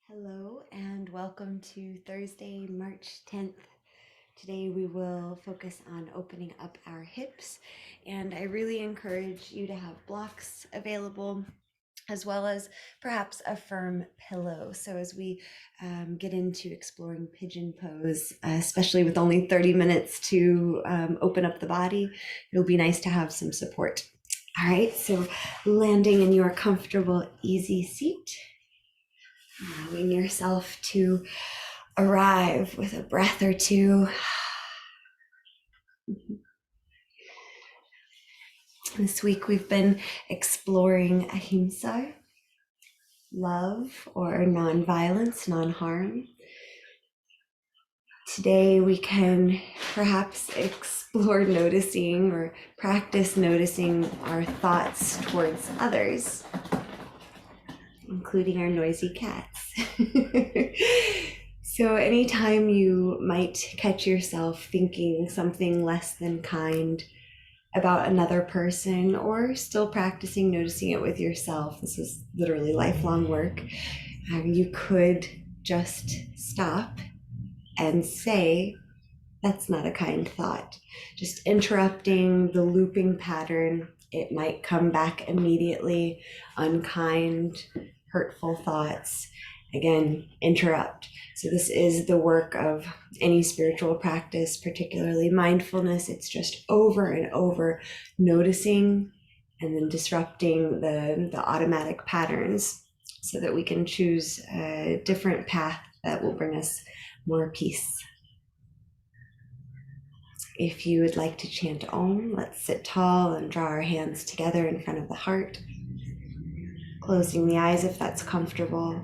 Hello and welcome to Thursday, March 10th. Today we will focus on opening up our hips, and I really encourage you to have blocks available as well as perhaps a firm pillow. So as we get into exploring pigeon pose, especially with only 30 minutes to open up the body, it'll be nice to have some support. All right, so landing in your comfortable, easy seat. Allowing yourself to arrive with a breath or two. This week we've been exploring Ahimsa, love or non-violence, non-harm. Today we can perhaps explore noticing or practice noticing our thoughts towards others, including our noisy cats. So anytime you might catch yourself thinking something less than kind about another person, or still practicing noticing it with yourself, this is literally lifelong work, you could just stop and say, that's not a kind thought. Just interrupting the looping pattern. It might come back immediately, unkind, hurtful thoughts. Again, interrupt. So this is the work of any spiritual practice, particularly mindfulness. It's just over and over noticing and then disrupting the automatic patterns so that we can choose a different path that will bring us more peace. If you would like to chant Om, let's sit tall and draw our hands together in front of the heart, closing the eyes if that's comfortable.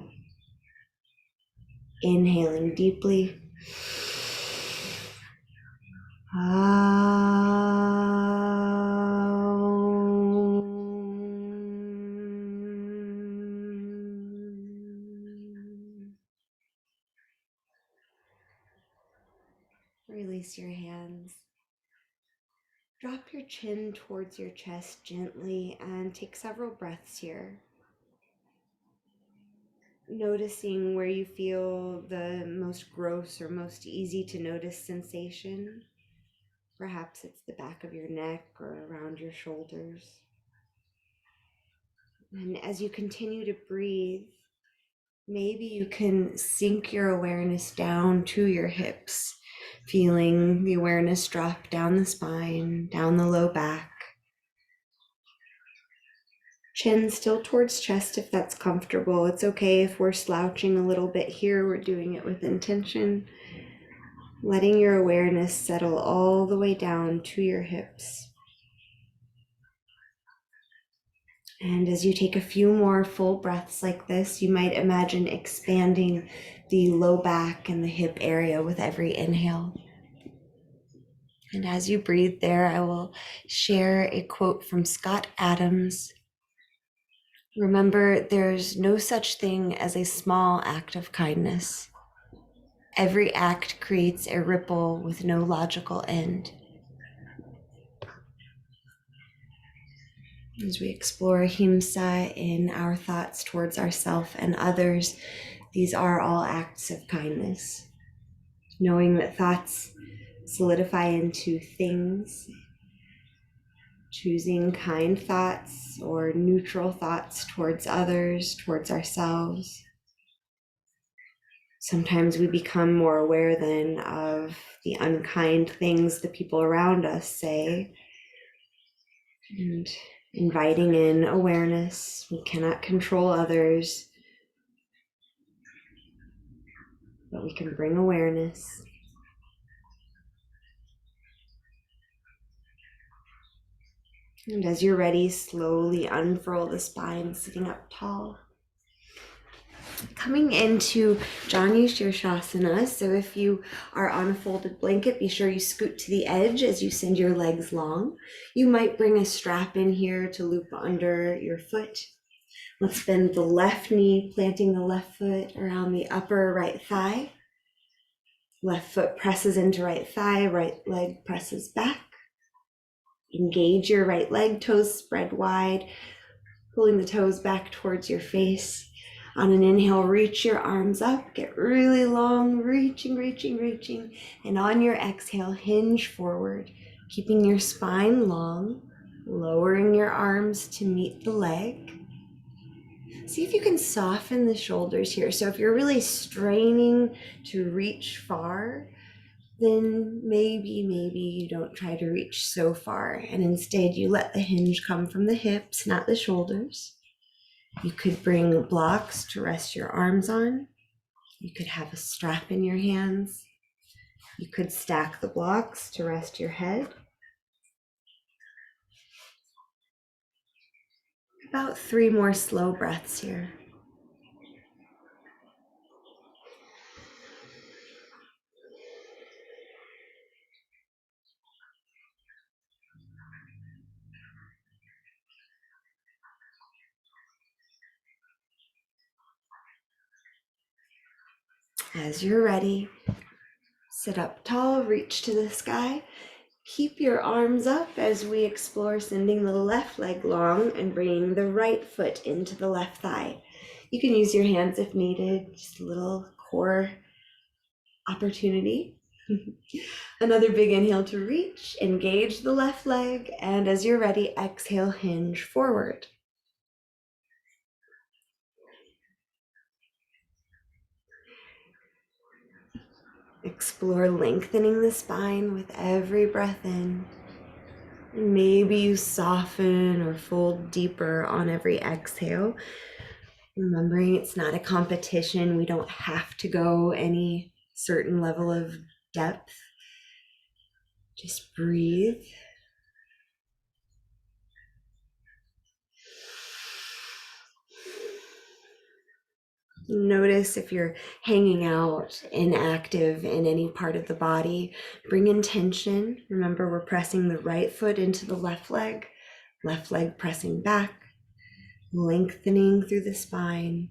Inhaling deeply. Release your hands. Drop your chin towards your chest gently and take several breaths here. Noticing where you feel the most gross or most easy to notice sensation. Perhaps it's the back of your neck or around your shoulders. And as you continue to breathe, maybe you can sink your awareness down to your hips, feeling the awareness drop down the spine, down the low back. Chin still towards chest if that's comfortable. It's okay if we're slouching a little bit here. We're doing it with intention. Letting your awareness settle all the way down to your hips. And as you take a few more full breaths like this, you might imagine expanding the low back and the hip area with every inhale. And as you breathe there, I will share a quote from Scott Adams. Remember, there's no such thing as a small act of kindness. Every act creates a ripple with no logical end. As we explore Ahimsa in our thoughts towards ourselves and others, these are all acts of kindness. Knowing that thoughts solidify into things, choosing kind thoughts or neutral thoughts towards others, towards ourselves. Sometimes we become more aware then of the unkind things the people around us say, and inviting in awareness. We cannot control others, but we can bring awareness. And as you're ready, slowly unfurl the spine, sitting up tall. Coming into Janu Shirshasana, so if you are on a folded blanket, be sure you scoot to the edge as you send your legs long. You might bring a strap in here to loop under your foot. Let's bend the left knee, planting the left foot around the upper right thigh. Left foot presses into right thigh, right leg presses back. Engage your right leg, toes spread wide, pulling the toes back towards your face. On an inhale, reach your arms up, get really long, reaching, reaching, reaching. And on your exhale, hinge forward, keeping your spine long, lowering your arms to meet the leg. See if you can soften the shoulders here. So if you're really straining to reach far, then maybe you don't try to reach so far, and instead you let the hinge come from the hips, not the shoulders. You could bring blocks to rest your arms on. You could have a strap in your hands. You could stack the blocks to rest your head. About 3 more slow breaths here. As you're ready, sit up tall, reach to the sky. Keep your arms up as we explore sending the left leg long and bringing the right foot into the left thigh. You can use your hands if needed, just a little core opportunity. Another big inhale to reach, engage the left leg, and as you're ready, exhale, hinge forward. Explore lengthening the spine with every breath in. And maybe you soften or fold deeper on every exhale. Remembering it's not a competition. We don't have to go any certain level of depth. Just breathe. Notice if you're hanging out, inactive in any part of the body. Bring intention. Remember, we're pressing the right foot into the left leg pressing back, lengthening through the spine.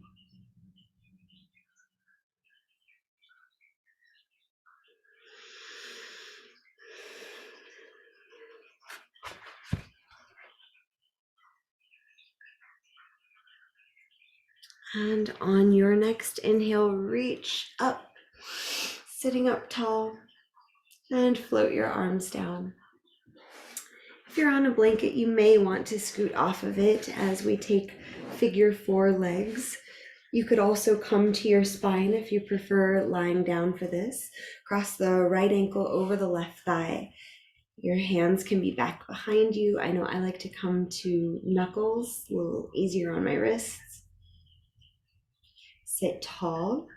And on your next inhale, reach up, sitting up tall, and float your arms down. If you're on a blanket, you may want to scoot off of it as we take figure 4 legs. You could also come to your spine if you prefer lying down for this. Cross the right ankle over the left thigh. Your hands can be back behind you. I know I like to come to knuckles, a little easier on my wrists. Sit tall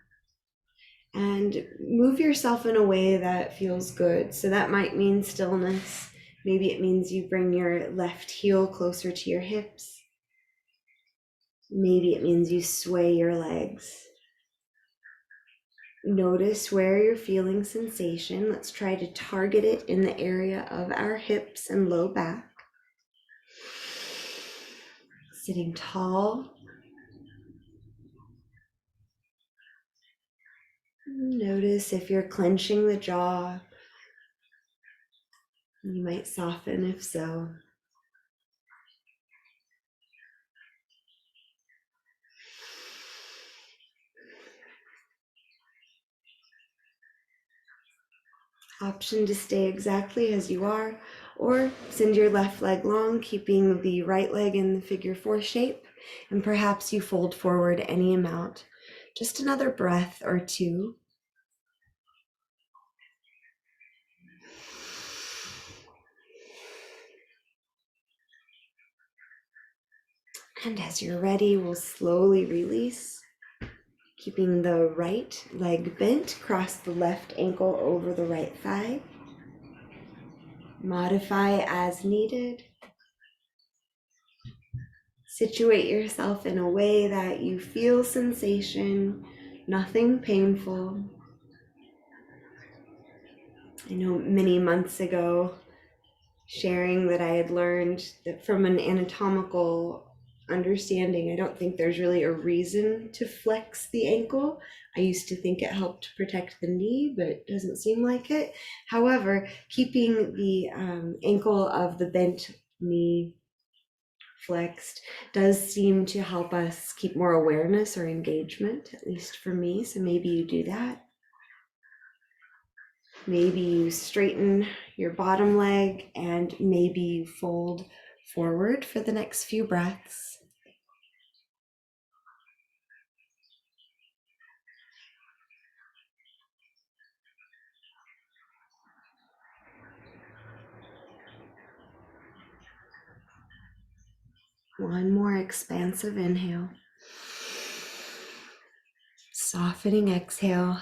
and move yourself in a way that feels good. So that might mean stillness. Maybe it means you bring your left heel closer to your hips. Maybe it means you sway your legs. Notice where you're feeling sensation. Let's try to target it in the area of our hips and low back. Sitting tall. Notice if you're clenching the jaw. You might soften if so. Option to stay exactly as you are, or send your left leg long, keeping the right leg in the figure 4 shape, and perhaps you fold forward any amount. Just another breath or 2. And as you're ready, we'll slowly release, keeping the right leg bent. Cross the left ankle over the right thigh. Modify as needed. Situate yourself in a way that you feel sensation, nothing painful. I know many months ago, sharing that I had learned that from an anatomical understanding, I don't think there's really a reason to flex the ankle. I used to think it helped protect the knee, but it doesn't seem like it. However, keeping the ankle of the bent knee flexed does seem to help us keep more awareness or engagement, at least for me. So maybe you do that. Maybe you straighten your bottom leg and maybe you fold forward for the next few breaths. One more expansive inhale. Softening exhale.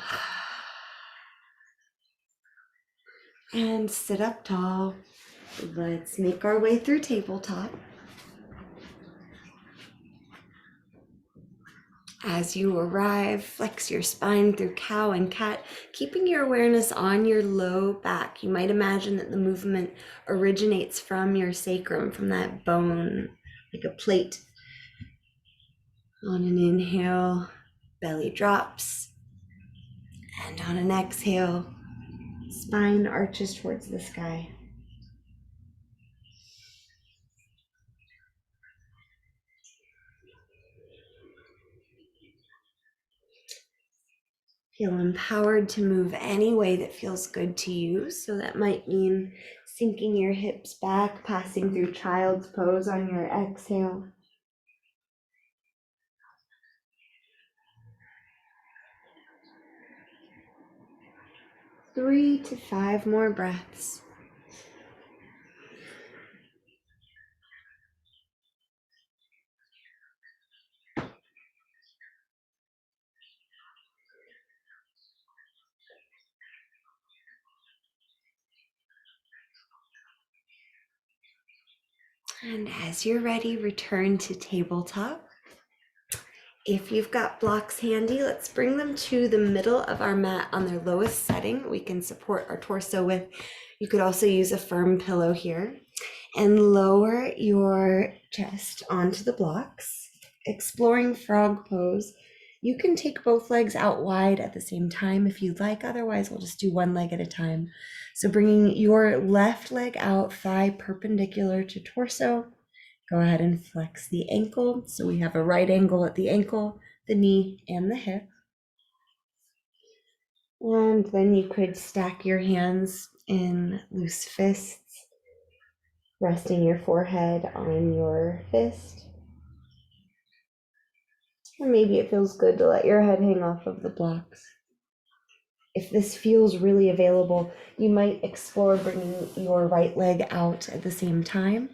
And sit up tall. Let's make our way through tabletop. As you arrive, flex your spine through cow and cat, keeping your awareness on your low back. You might imagine that the movement originates from your sacrum, from that bone, like a plate. On an inhale, belly drops. And on an exhale, spine arches towards the sky. Feel empowered to move any way that feels good to you. So that might mean sinking your hips back, passing through child's pose on your exhale. Three to five more breaths. And as you're ready, return to tabletop. If you've got blocks handy, let's bring them to the middle of our mat on their lowest setting. We can support our torso with. You could also use a firm pillow here. And lower your chest onto the blocks. Exploring frog pose. You can take both legs out wide at the same time if you'd like. Otherwise, we'll just do one leg at a time. So bringing your left leg out, thigh perpendicular to torso. Go ahead and flex the ankle. So we have a right angle at the ankle, the knee, and the hip. And then you could stack your hands in loose fists, resting your forehead on your fist. Or maybe it feels good to let your head hang off of the blocks. If this feels really available, you might explore bringing your right leg out at the same time,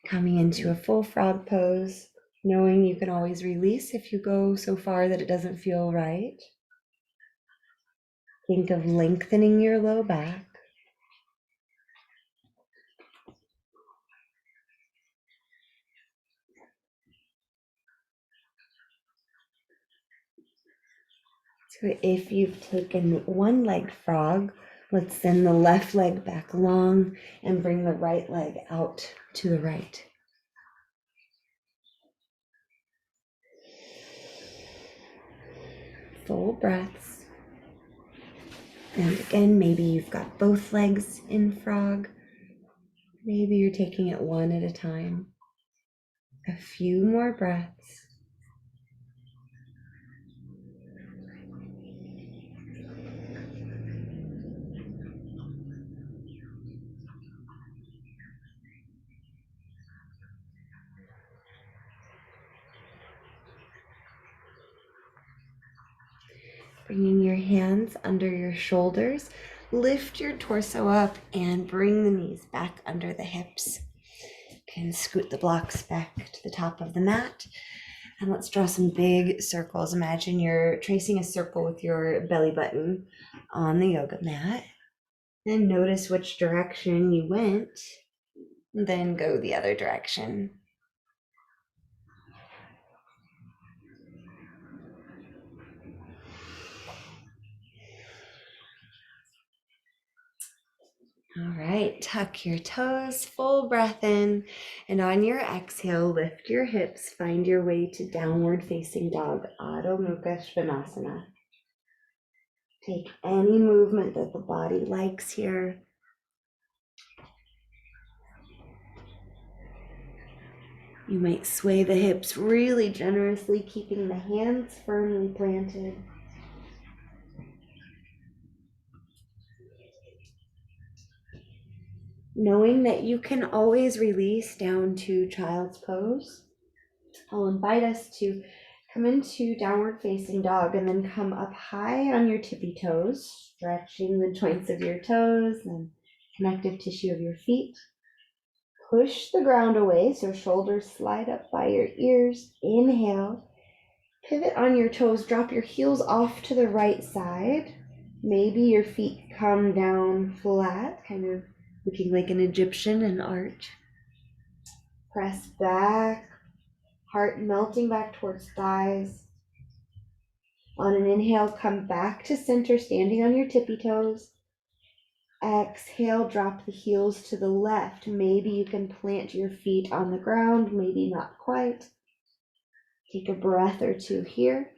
coming into a full frog pose, knowing you can always release if you go so far that it doesn't feel right. Think of lengthening your low back. So if you've taken one-legged frog, let's send the left leg back long and bring the right leg out to the right. Full breaths. And again, maybe you've got both legs in frog. Maybe you're taking it one at a time. A few more breaths. Bringing your hands under your shoulders, lift your torso up and bring the knees back under the hips. You can scoot the blocks back to the top of the mat. And let's draw some big circles. Imagine you're tracing a circle with your belly button on the yoga mat. And notice which direction you went, then go the other direction. All right, tuck your toes, full breath in, and on your exhale, lift your hips, find your way to downward facing dog, Adho Mukha Svanasana. Take any movement that the body likes here. You might sway the hips really generously, keeping the hands firmly planted. Knowing that you can always release down to child's pose, I'll invite us to come into downward facing dog and then come up high on your tippy toes, stretching the joints of your toes and connective tissue of your feet. Push the ground away so shoulders slide up by your ears. Inhale. Pivot on your toes. Drop your heels off to the right side. Maybe your feet come down flat, kind of looking like an Egyptian, an arch. Press back. Heart melting back towards thighs. On an inhale, come back to center, standing on your tippy toes. Exhale, drop the heels to the left. Maybe you can plant your feet on the ground, maybe not quite. Take a breath or two here.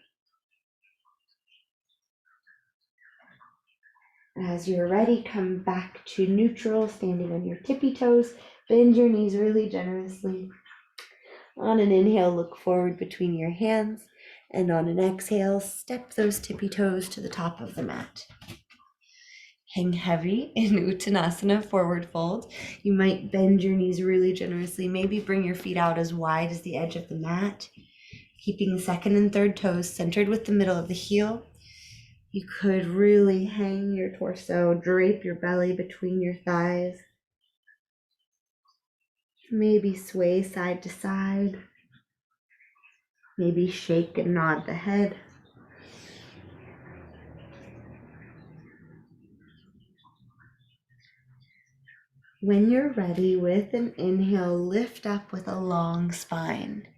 As you're ready, come back to neutral, standing on your tippy toes. Bend your knees really generously. On an inhale, look forward between your hands. And on an exhale, step those tippy toes to the top of the mat. Hang heavy in Uttanasana, forward fold. You might bend your knees really generously. Maybe bring your feet out as wide as the edge of the mat, keeping the second and third toes centered with the middle of the heel. You could really hang your torso, drape your belly between your thighs. Maybe sway side to side. Maybe shake and nod the head. When you're ready, with an inhale, lift up with a long spine.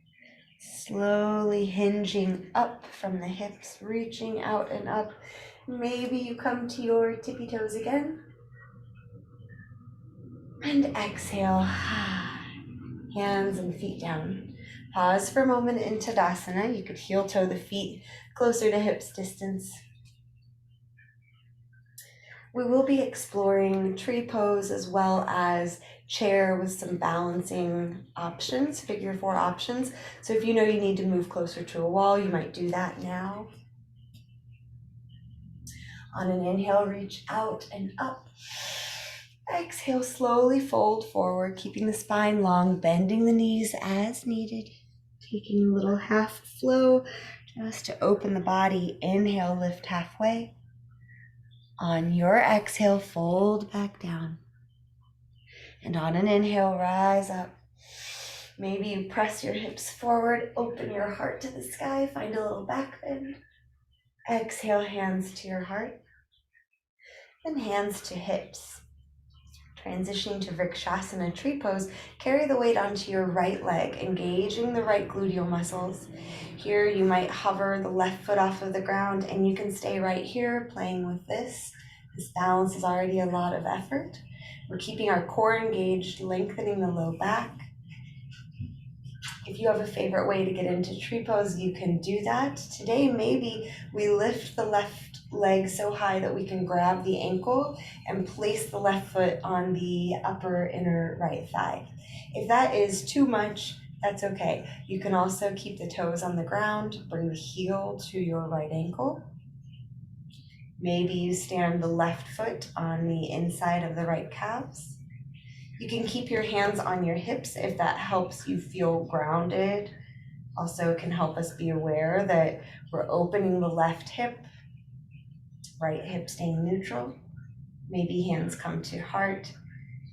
Slowly hinging up from the hips, reaching out and up. Maybe you come to your tippy toes again. And exhale, hands and feet down. Pause for a moment in Tadasana. You could heel toe the feet closer to hips distance. We will be exploring tree pose as well as chair with some balancing options, figure 4 options. So if you know you need to move closer to a wall, you might do that now. On an inhale, reach out and up. Exhale, slowly fold forward, keeping the spine long, bending the knees as needed. Taking a little half flow just to open the body. Inhale, lift halfway. On your exhale, fold back down. And on an inhale, rise up. Maybe you press your hips forward, open your heart to the sky, find a little back bend. Exhale, hands to your heart. Then hands to hips. Transitioning to Vrikshasana tree pose, carry the weight onto your right leg, engaging the right gluteal muscles. Here you might hover the left foot off of the ground, and you can stay right here playing with this. This balance is already a lot of effort. We're keeping our core engaged, lengthening the low back. If you have a favorite way to get into tree pose, you can do that. Today, maybe we lift the left leg so high that we can grab the ankle and place the left foot on the upper inner right thigh. If that is too much, that's okay. You can also keep the toes on the ground, bring the heel to your right ankle. Maybe you stand the left foot on the inside of the right calves. You can keep your hands on your hips if that helps you feel grounded. Also, it can help us be aware that we're opening the left hip, right hip staying neutral. Maybe hands come to heart.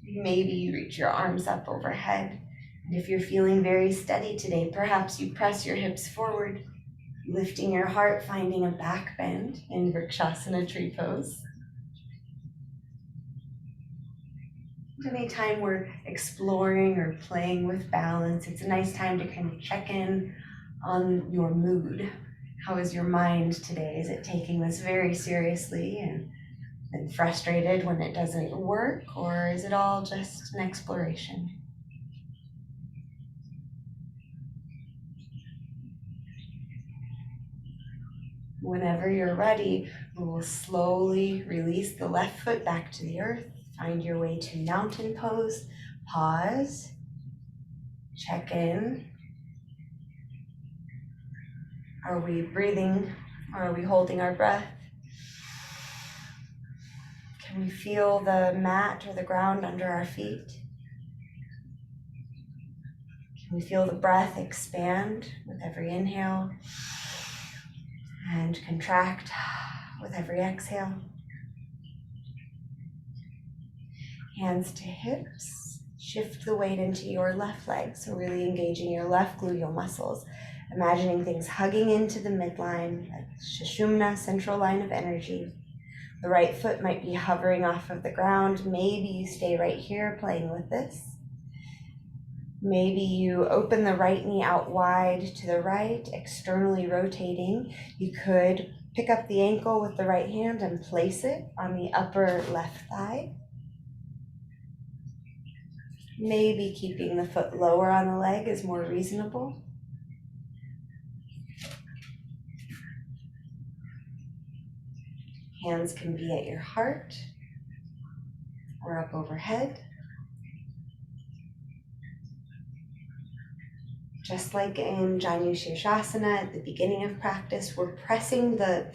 Maybe you reach your arms up overhead. And if you're feeling very steady today, perhaps you press your hips forward, lifting your heart, finding a back bend in Vrikshasana tree pose. Anytime we're exploring or playing with balance, it's a nice time to kind of check in on your mood. How is your mind today? Is it taking this very seriously and frustrated when it doesn't work, or is it all just an exploration? Whenever you're ready, we will slowly release the left foot back to the earth. Find your way to mountain pose. Pause. Check in. Are we breathing or are we holding our breath? Can we feel the mat or the ground under our feet? Can we feel the breath expand with every inhale and contract with every exhale? Hands to hips. Shift the weight into your left leg, so really engaging your left gluteal muscles. Imagining things hugging into the midline, that Sushumna, central line of energy. The right foot might be hovering off of the ground. Maybe you stay right here playing with this. Maybe you open the right knee out wide to the right, externally rotating. You could pick up the ankle with the right hand and place it on the upper left thigh. Maybe keeping the foot lower on the leg is more reasonable. Hands can be at your heart or up overhead. Just like in Janu Shirshasana at the beginning of practice, we're pressing the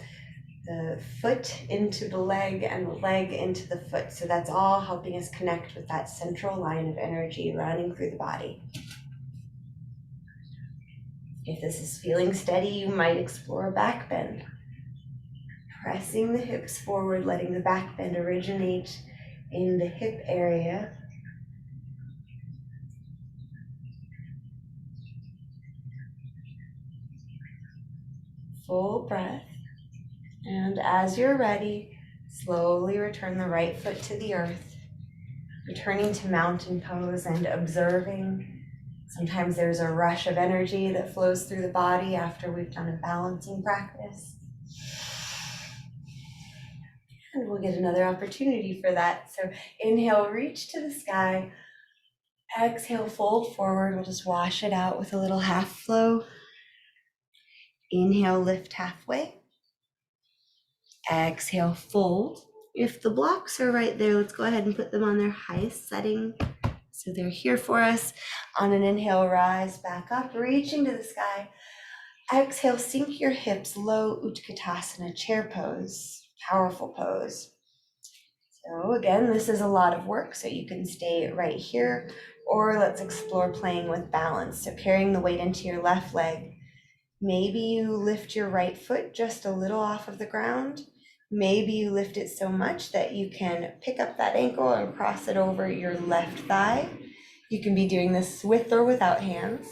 foot into the leg and the leg into the foot. So that's all helping us connect with that central line of energy running through the body. If this is feeling steady, you might explore a back bend. Pressing the hips forward, letting the back bend originate in the hip area. Full breath. And as you're ready, slowly return the right foot to the earth, returning to mountain pose and observing. Sometimes there's a rush of energy that flows through the body after we've done a balancing practice. And we'll get another opportunity for that. So inhale, reach to the sky. Exhale, fold forward. We'll just wash it out with a little half flow. Inhale, lift halfway. Exhale, fold. If the blocks are right there, let's go ahead and put them on their highest setting. So they're here for us. On an inhale, rise back up, reaching to the sky. Exhale, sink your hips, low Utkatasana, chair pose, powerful pose. So again, this is a lot of work, so you can stay right here, or let's explore playing with balance. So carrying the weight into your left leg. Maybe you lift your right foot just a little off of the ground. Maybe you lift it so much that you can pick up that ankle and cross it over your left thigh. You can be doing this with or without hands.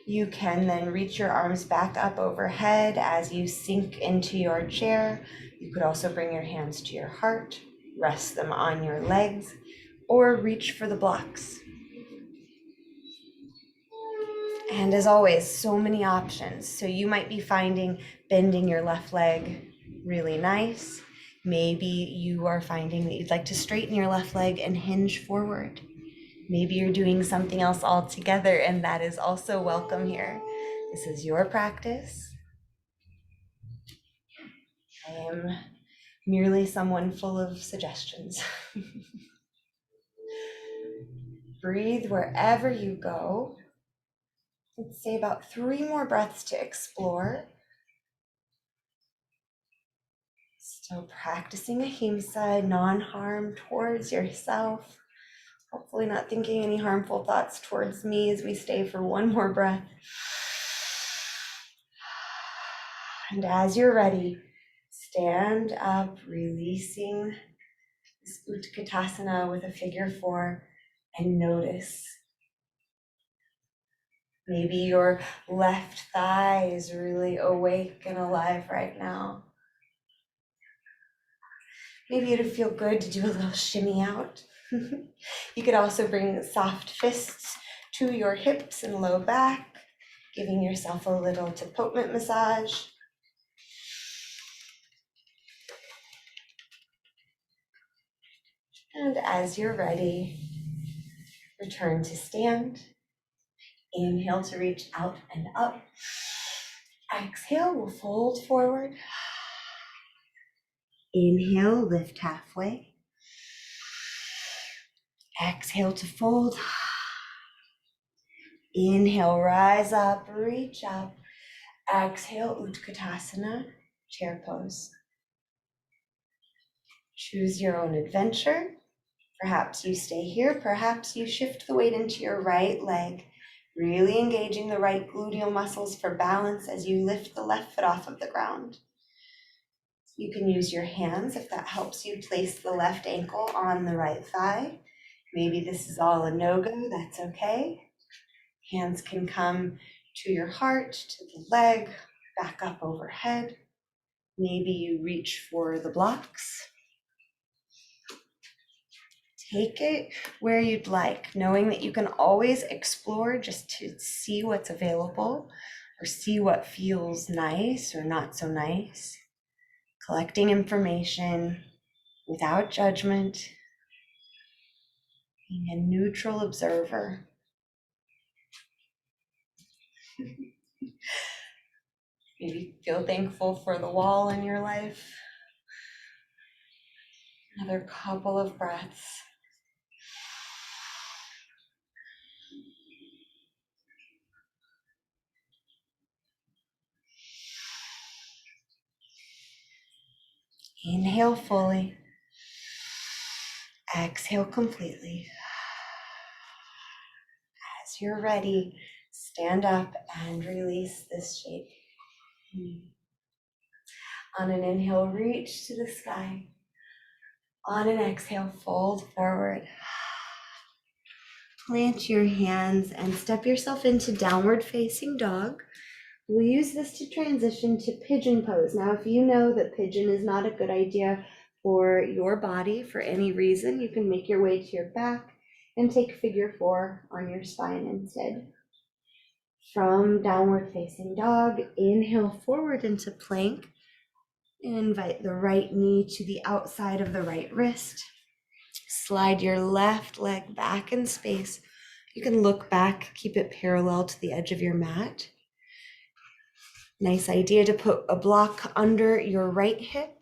You can then reach your arms back up overhead as you sink into your chair. You could also bring your hands to your heart, rest them on your legs, or reach for the blocks. And as always, so many options. So you might be finding bending your left leg really nice. Maybe you are finding that you'd like to straighten your left leg and hinge forward. Maybe you're doing something else altogether, and that is also welcome here. This is your practice. I am merely someone full of suggestions. Breathe wherever you go. Let's say about 3 more breaths to explore. So practicing Ahimsa, non-harm towards yourself. Hopefully not thinking any harmful thoughts towards me as we stay for 1 more breath. And as you're ready, stand up, releasing this Utkatasana with a figure 4, and notice. Maybe your left thigh is really awake and alive right now. Maybe it'd feel good to do a little shimmy out. You could also bring soft fists to your hips and low back, giving yourself a little tapotment massage. And as you're ready, return to stand. Inhale to reach out and up. Exhale, we'll fold forward. Inhale, lift halfway. Exhale to fold. Inhale, rise up, reach up. Exhale, Utkatasana, chair pose. Choose your own adventure. Perhaps you stay here, perhaps you shift the weight into your right leg, really engaging the right gluteal muscles for balance as you lift the left foot off of the ground. You can use your hands if that helps you place the left ankle on the right thigh. Maybe this is all a no-go, that's okay. Hands can come to your heart, to the leg, back up overhead. Maybe you reach for the blocks. Take it where you'd like, knowing that you can always explore just to see what's available or see what feels nice or not so nice. Collecting information without judgment, being a neutral observer. Maybe feel thankful for the wall in your life. Another couple of breaths. Inhale fully. Exhale completely. As you're ready, stand up and release this shape. On an inhale, reach to the sky. On an exhale, fold forward. Plant your hands and step yourself into downward facing dog. We'll use this to transition to pigeon pose. Now, if you know that pigeon is not a good idea for your body for any reason, you can make your way to your back and take figure 4 on your spine instead. From downward facing dog, inhale forward into plank. Invite the right knee to the outside of the right wrist. Slide your left leg back in space. You can look back, keep it parallel to the edge of your mat. Nice idea to put a block under your right hip.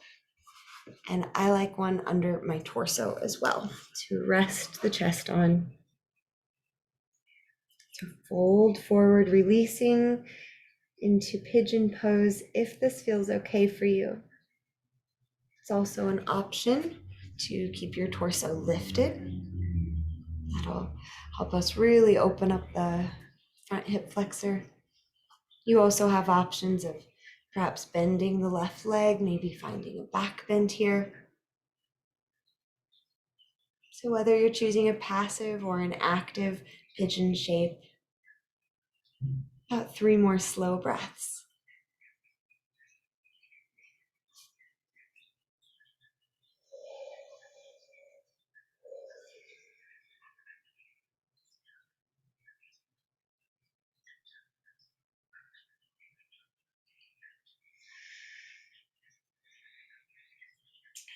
And I like one under my torso as well to rest the chest on. So fold forward, releasing into pigeon pose if this feels okay for you. It's also an option to keep your torso lifted. That'll help us really open up the front hip flexor. You also have options of perhaps bending the left leg, maybe finding a back bend here. So whether you're choosing a passive or an active pigeon shape, about 3 more slow breaths.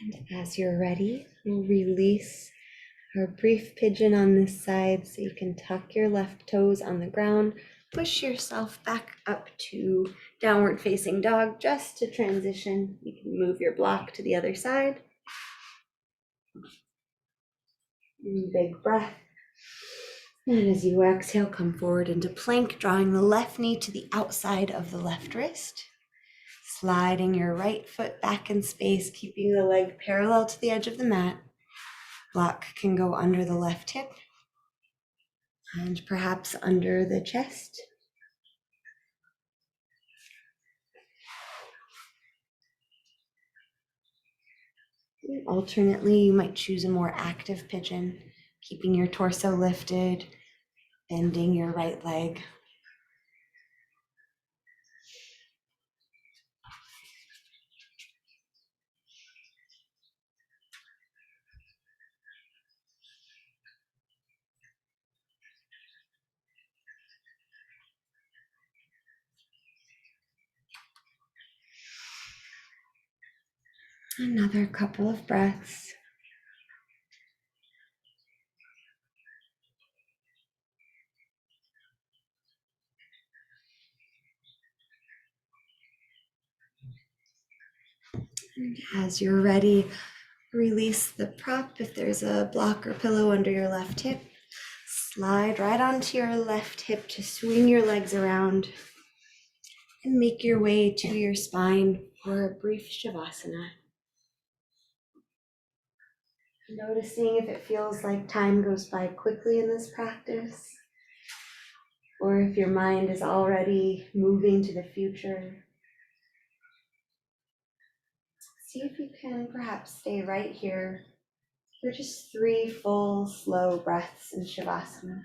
And as you're ready, we'll release our brief pigeon on this side so you can tuck your left toes on the ground, push yourself back up to downward facing dog just to transition. You can move your block to the other side. Big breath. And as you exhale, come forward into plank, drawing the left knee to the outside of the left wrist. Sliding your right foot back in space, keeping the leg parallel to the edge of the mat. Block can go under the left hip and perhaps under the chest. Alternately, you might choose a more active pigeon, keeping your torso lifted, bending your right leg. Another couple of breaths. And as you're ready, release the prop. If there's a block or pillow under your left hip, slide right onto your left hip to swing your legs around. And make your way to your spine for a brief Shavasana. Noticing if it feels like time goes by quickly in this practice, or if your mind is already moving to the future. See if you can perhaps stay right here for just 3 full, slow breaths in Shavasana.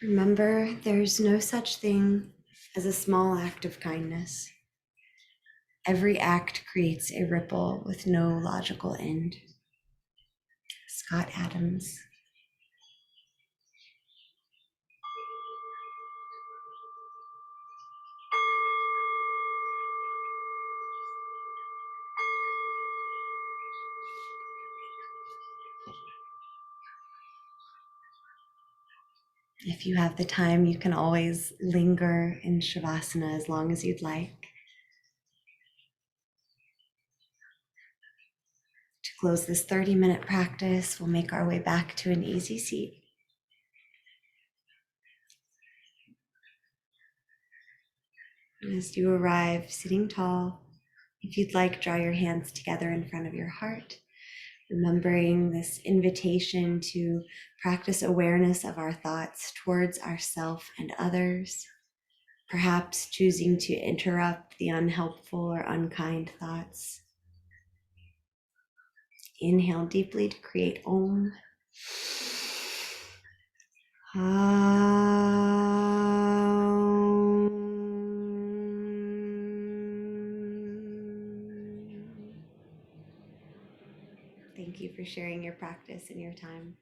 Remember, there's no such thing as a small act of kindness. Every act creates a ripple with no logical end. Scott Adams. If you have the time, you can always linger in Shavasana as long as you'd like. To close this 30-minute practice, we'll make our way back to an easy seat. And as you arrive sitting tall, if you'd like, draw your hands together in front of your heart, remembering this invitation to practice awareness of our thoughts towards ourself and others, perhaps choosing to interrupt the unhelpful or unkind thoughts. Inhale deeply to create Om. Thank you for sharing your practice and your time.